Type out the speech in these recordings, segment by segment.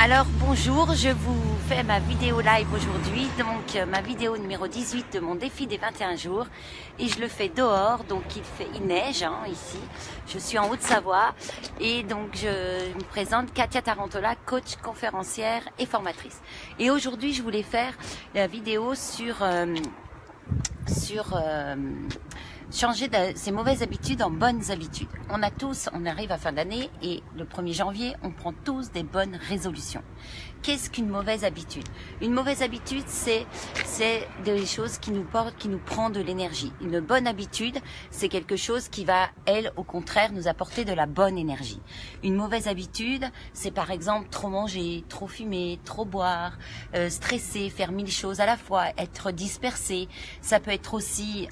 Alors bonjour, je vous fais ma vidéo live aujourd'hui, donc ma vidéo numéro 18 de mon défi des 21 jours et je le fais dehors, donc il neige ici, je suis en Haute-Savoie et donc je me présente Katia Tarantola, coach, conférencière et formatrice. Et aujourd'hui je voulais faire la vidéo sur changer ses mauvaises habitudes en bonnes habitudes. On arrive à fin d'année et le 1er janvier, on prend tous des bonnes résolutions. Qu'est-ce qu'une mauvaise habitude? Une mauvaise habitude, c'est des choses qui nous prend de l'énergie. Une bonne habitude, c'est quelque chose qui va, elle, au contraire, nous apporter de la bonne énergie. Une mauvaise habitude, c'est par exemple trop manger, trop fumer, trop boire, stresser, faire 1000 choses à la fois, être dispersé. Ça peut être aussi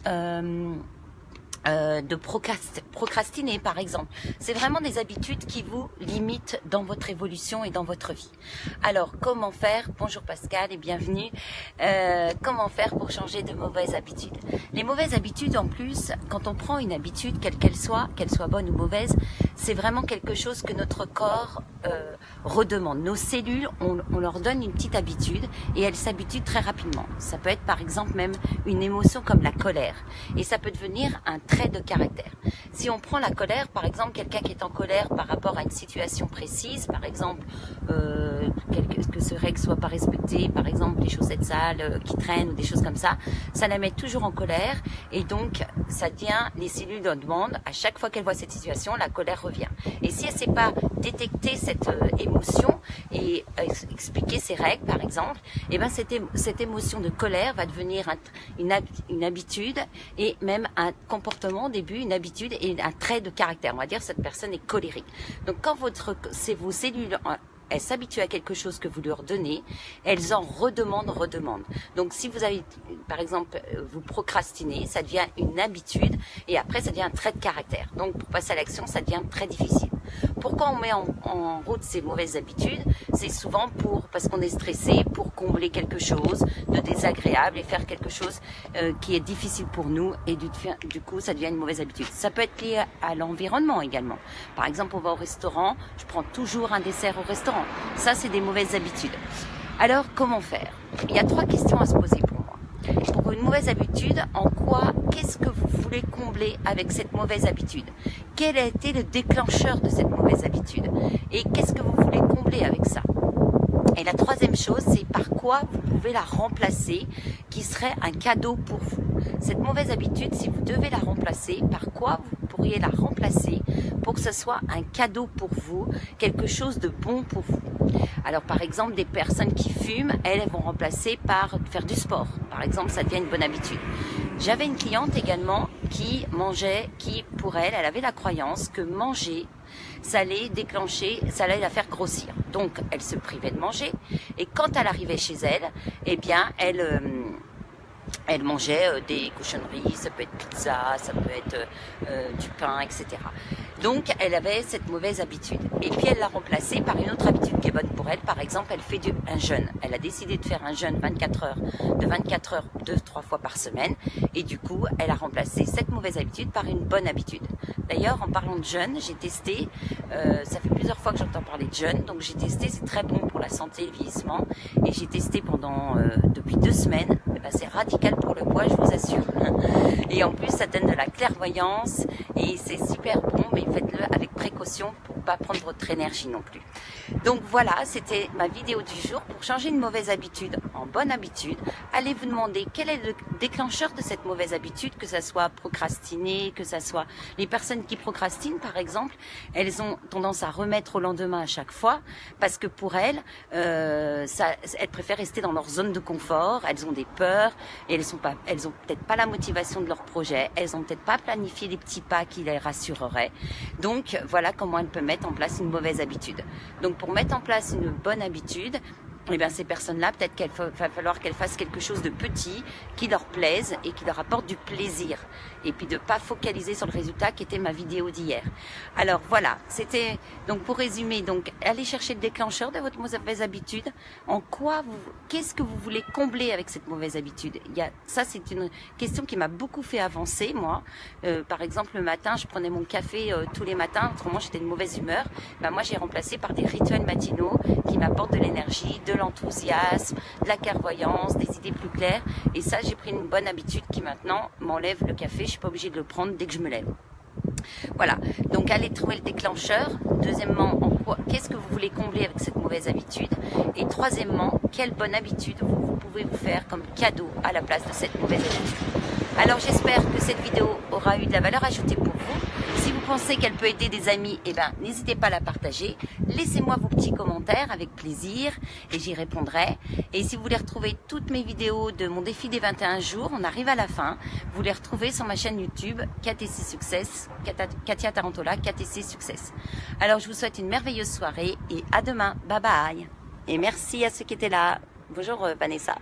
de procrastiner par exemple. C'est vraiment des habitudes qui vous limitent dans votre évolution et dans votre vie. Alors comment faire? Bonjour Pascal et bienvenue. Comment faire pour changer de mauvaises habitudes? Les mauvaises habitudes, en plus, quand on prend une habitude, quelle qu'elle soit bonne ou mauvaise, c'est vraiment quelque chose que notre corps redemande. Nos cellules, on leur donne une petite habitude et elles s'habituent très rapidement. Ça peut être par exemple même une émotion comme la colère et ça peut devenir un trait de caractère. Si on prend la colère, par exemple, quelqu'un qui est en colère par rapport à une situation précise, par exemple que ce règle soit pas respecté, par exemple les chaussettes sales qui traînent ou des choses comme ça la met toujours en colère et donc ça devient, les cellules de demande, à chaque fois qu'elle voit cette situation, la colère revient. Et si elle ne sait pas détecter cette émotion et expliquer ses règles, par exemple, et ben cette émotion de colère va devenir une habitude et même un comportement au début, une habitude et un trait de caractère. On va dire cette personne est colérique. Donc quand vos cellules elles s'habituent à quelque chose que vous leur donnez, elles en redemandent. Donc si vous avez, par exemple, vous procrastinez, ça devient une habitude et après ça devient un trait de caractère. Donc pour passer à l'action, ça devient très difficile. Pourquoi on met en route ces mauvaises habitudes? C'est souvent parce qu'on est stressé, pour combler quelque chose de désagréable et faire quelque chose qui est difficile pour nous et du coup ça devient une mauvaise habitude. Ça peut être lié à l'environnement également. Par exemple, on va au restaurant, je prends toujours un dessert au restaurant. Ça, c'est des mauvaises habitudes. Alors, comment faire? Il y a 3 questions à se poser pour moi. Pour une mauvaise habitude, qu'est-ce que vous voulez combler avec cette mauvaise habitude? Quel a été le déclencheur de cette mauvaise habitude? Et qu'est-ce que vous voulez combler avec ça? Et la 3e chose, c'est par quoi vous pouvez la remplacer, qui serait un cadeau pour vous. Cette mauvaise habitude, si vous devez la remplacer, par quoi vous pourriez la remplacer pour que ce soit un cadeau pour vous, quelque chose de bon pour vous. Alors par exemple, des personnes qui fument, elles vont remplacer par faire du sport. Par exemple, ça devient une bonne habitude. J'avais une cliente également qui pour elle avait la croyance que manger, ça allait la faire grossir. Donc elle se privait de manger et quand elle arrivait chez elle, eh bien elle mangeait des cochonneries, ça peut être pizza, ça peut être du pain, etc. Donc elle avait cette mauvaise habitude. Et puis elle l'a remplacée par une autre habitude qui est bonne pour elle. Par exemple, elle fait un jeûne. Elle a décidé de faire un jeûne de 24 heures 2-3 fois par semaine. Et du coup, elle a remplacé cette mauvaise habitude par une bonne habitude. D'ailleurs, en parlant de jeûne, j'ai testé, ça fait plusieurs fois que j'entends parler de jeûne, donc j'ai testé, c'est très bon pour la santé et le vieillissement. Et j'ai testé depuis 2 semaines. C'est radical pour le poids, je vous assure. Et en plus, ça donne de la clairvoyance et c'est super bon, mais faites-le avec précaution pour pas prendre votre énergie non plus. Donc voilà, c'était ma vidéo du jour. Pour changer une mauvaise habitude en bonne habitude, allez vous demander quel est le déclencheur de cette mauvaise habitude, que ça soit procrastiner, que ça soit les personnes qui procrastinent par exemple, elles ont tendance à remettre au lendemain à chaque fois parce que pour elles, elles préfèrent rester dans leur zone de confort, elles ont des peurs et elles ont peut-être pas la motivation de leur projet, elles ont peut-être pas planifié les petits pas qui les rassureraient. Donc voilà comment elles peuvent mettre en place une mauvaise habitude. Donc pour mettre en place une bonne habitude, eh bien, ces personnes-là, peut-être qu'il va falloir qu'elles fassent quelque chose de petit, qui leur plaise et qui leur apporte du plaisir. Et puis de ne pas focaliser sur le résultat qui était ma vidéo d'hier. Alors voilà, c'était, donc pour résumer, donc allez chercher le déclencheur de votre mauvaise habitude. Qu'est-ce que vous voulez combler avec cette mauvaise habitude? Ça, c'est une question qui m'a beaucoup fait avancer, moi. Par exemple, le matin, je prenais mon café tous les matins, autrement j'étais de mauvaise humeur. Moi, j'ai remplacé par des rituels matinaux qui m'apportent de l'énergie, de l'enthousiasme, de la clairvoyance, des idées plus claires. Et ça, j'ai pris une bonne habitude qui maintenant m'enlève le café. Je suis pas obligée de le prendre dès que je me lève. Voilà, donc allez trouver le déclencheur. Deuxièmement, qu'est-ce que vous voulez combler avec cette mauvaise habitude? Et troisièmement, quelle bonne habitude vous pouvez vous faire comme cadeau à la place de cette mauvaise habitude? Alors j'espère que cette vidéo aura eu de la valeur ajoutée pour vous. Si vous pensez qu'elle peut aider des amis, n'hésitez pas à la partager. Laissez-moi vos petits commentaires avec plaisir et j'y répondrai. Et si vous voulez retrouver toutes mes vidéos de mon défi des 21 jours, on arrive à la fin. Vous les retrouvez sur ma chaîne YouTube KTC Success, Katia Tarantola, KTC Success. Alors je vous souhaite une merveilleuse soirée et à demain. Bye bye. Et merci à ceux qui étaient là. Bonjour Vanessa.